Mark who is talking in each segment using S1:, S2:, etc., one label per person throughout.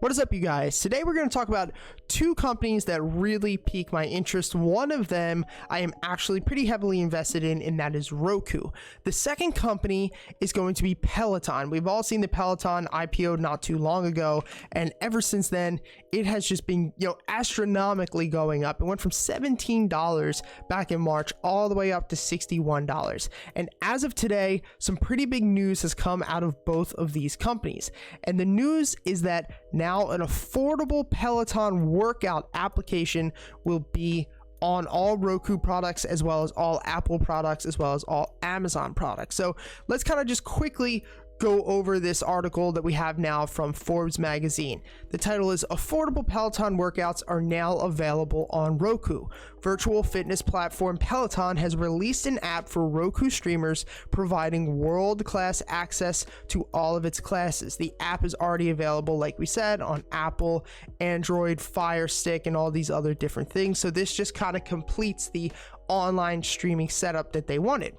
S1: What is up, you guys? Today we're going to talk about two companies that really pique my interest. One of them I am actually pretty heavily invested in, and that is Roku. The second company is going to be Peloton. We've all seen the Peloton IPO not too long ago, and ever since then, it has just been, astronomically going up. It went from $17 back in March all the way up to $61. And as of today, some pretty big news has come out of both of these companies. And the news is that now an affordable Peloton workout application will be on all Roku products, as well as all Apple products, as well as all Amazon products. So let's kind of just quickly go over this article that we have now from Forbes magazine. The title is "Affordable Peloton Workouts Are Now Available on Roku." Virtual fitness platform Peloton has released an app for Roku streamers, providing world-class access to all of its classes. The app is already available, like we said, on Apple, Android, Fire Stick, and all these other different things. So this just kind of completes the online streaming setup that they wanted.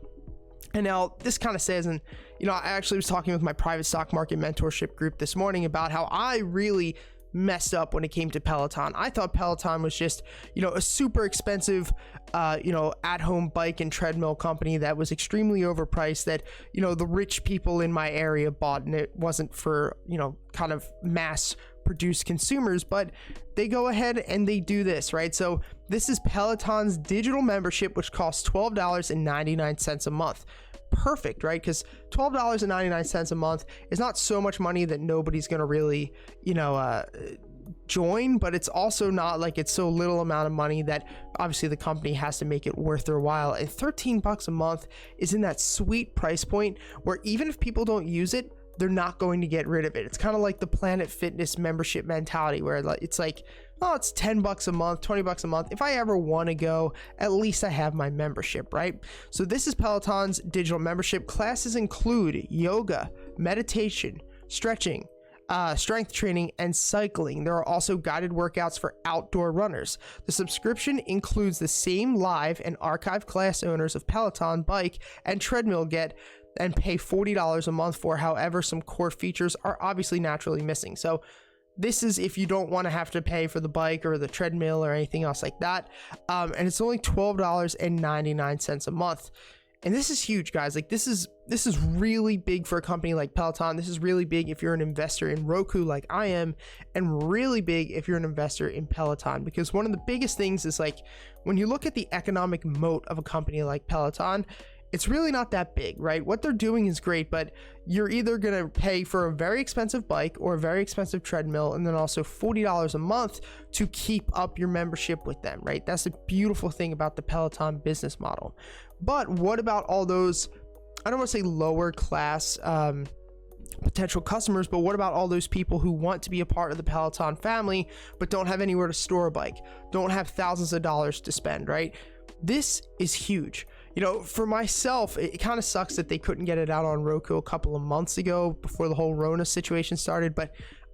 S1: And now this kind of says, and I actually was talking with my private stock market mentorship group this morning about how I really messed up when it came to Peloton. I thought Peloton was just, a super expensive, at-home bike and treadmill company that was extremely overpriced, that, the rich people in my area bought, and it wasn't for, kind of mass produced consumers. But they go ahead and they do this, right? So this is Peloton's digital membership, which costs $12.99 a month. Perfect, right? Because $12.99 a month is not so much money that nobody's going to really, join, but it's also not like it's so little amount of money that obviously the company has to make it worth their while. And $13 a month is in that sweet price point where even if people don't use it, they're not going to get rid of it. It's kind of like the Planet Fitness membership mentality, where it's like, oh, it's $10 a month, $20 a month. If I ever want to go, at least I have my membership, right? So this is Peloton's digital membership. Classes include yoga, meditation, stretching, strength training, and cycling. There are also guided workouts for outdoor runners. The subscription includes the same live and archive class owners of Peloton bike and treadmill get and pay $40 a month for. However, some core features are obviously naturally missing. So this is if you don't want to have to pay for the bike or the treadmill or anything else like that. And it's only $12.99 a month. And this is huge, guys. Like this is really big for a company like Peloton. This is really big if you're an investor in Roku like I am, and really big if you're an investor in Peloton, because one of the biggest things is, like, when you look at the economic moat of a company like Peloton, it's really not that big, right? What they're doing is great, but you're either going to pay for a very expensive bike or a very expensive treadmill, and then also $40 a month to keep up your membership with them, right? That's the beautiful thing about the Peloton business model. But what about all those, I don't want to say lower class potential customers, but what about all those people who want to be a part of the Peloton family but don't have anywhere to store a bike, don't have thousands of dollars to spend, right? This is huge. For myself, it kind of sucks that they couldn't get it out on Roku a couple of months ago before the whole Rona situation started. But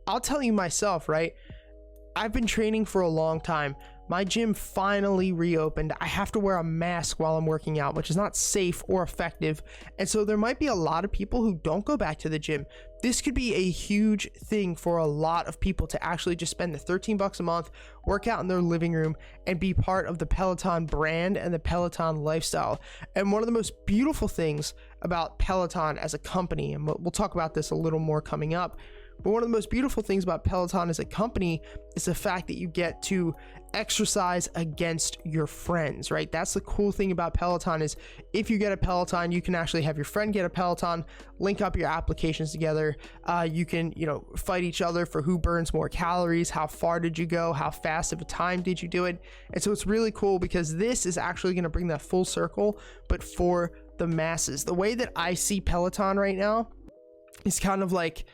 S1: I'll tell you myself, right? I've been training for a long time. My gym finally reopened. I have to wear a mask while I'm working out, which is not safe or effective. And so there might be a lot of people who don't go back to the gym. This could be a huge thing for a lot of people to actually just spend the $13 a month, work out in their living room, and be part of the Peloton brand and the Peloton lifestyle. And one of the most beautiful things about Peloton as a company, and we'll talk about this a little more coming up, but one of the most beautiful things about Peloton as a company is the fact that you get to exercise against your friends, right? That's the cool thing about Peloton, is if you get a Peloton, you can actually have your friend get a Peloton, link up your applications together. You can, fight each other for who burns more calories, how far did you go, how fast of a time did you do it. And so it's really cool because this is actually going to bring that full circle, but for the masses. The way that I see Peloton right now is kind of like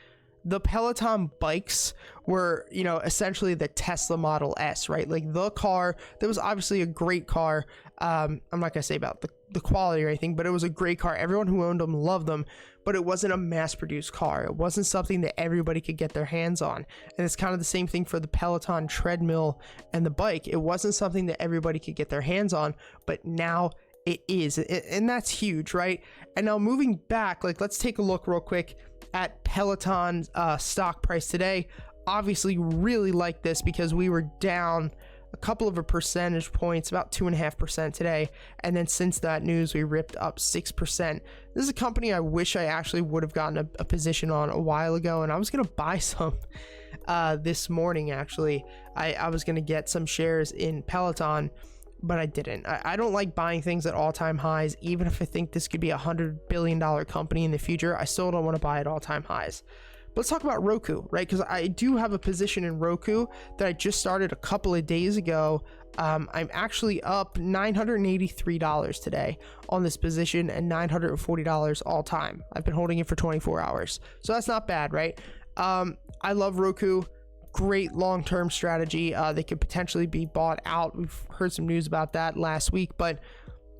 S1: the Peloton bikes were, essentially the Tesla Model S, right? Like the car that was obviously a great car. I'm not gonna say about the quality or anything, but it was a great car. Everyone who owned them loved them, but it wasn't a mass-produced car. It wasn't something that everybody could get their hands on. And it's kind of the same thing for the Peloton treadmill and the bike. It wasn't something that everybody could get their hands on, but now it is, and that's huge, right? And now moving back, like let's take a look real quick at Peloton's stock price today. obviously really like this because we were down a couple of percentage points, about 2.5% today, and then since that news we ripped up 6%. This is a company I wish I actually would have gotten a position on a while ago, and I was gonna buy some this morning. Actually, I was gonna get some shares in Pelaton, but I didn't. I don't like buying things at all-time highs. Even if I think this could be $100 billion company in the future, I still don't want to buy at all-time highs. But let's talk about Roku, right? Because I do have a position in Roku that I just started a couple of days ago. I'm actually up $983 today on this position and $940 all time. I've been holding it for 24 hours. So that's not bad, right? I love Roku. Great long-term strategy. They could potentially be bought out. We've heard some news about that last week, but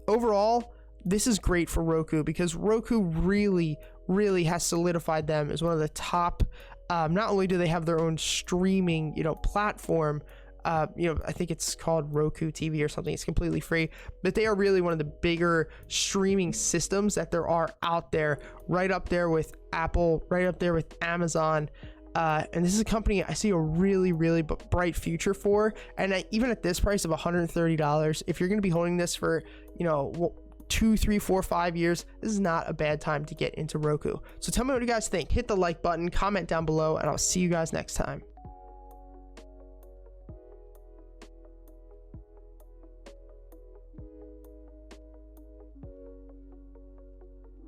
S1: overall, this is great for Roku because Roku really has solidified them as one of the top. Not only do they have their own streaming, platform, I think it's called Roku TV or something. It's completely free, but they are really one of the bigger streaming systems that there are out there, right up there with Apple, right up there with Amazon. And this is a company I see a really bright future for. And even at this price of $130, if you're going to be holding this for, 2, 3, 4, 5 years, this is not a bad time to get into Roku. So tell me what you guys think. Hit the like button, comment down below, and I'll see you guys next time.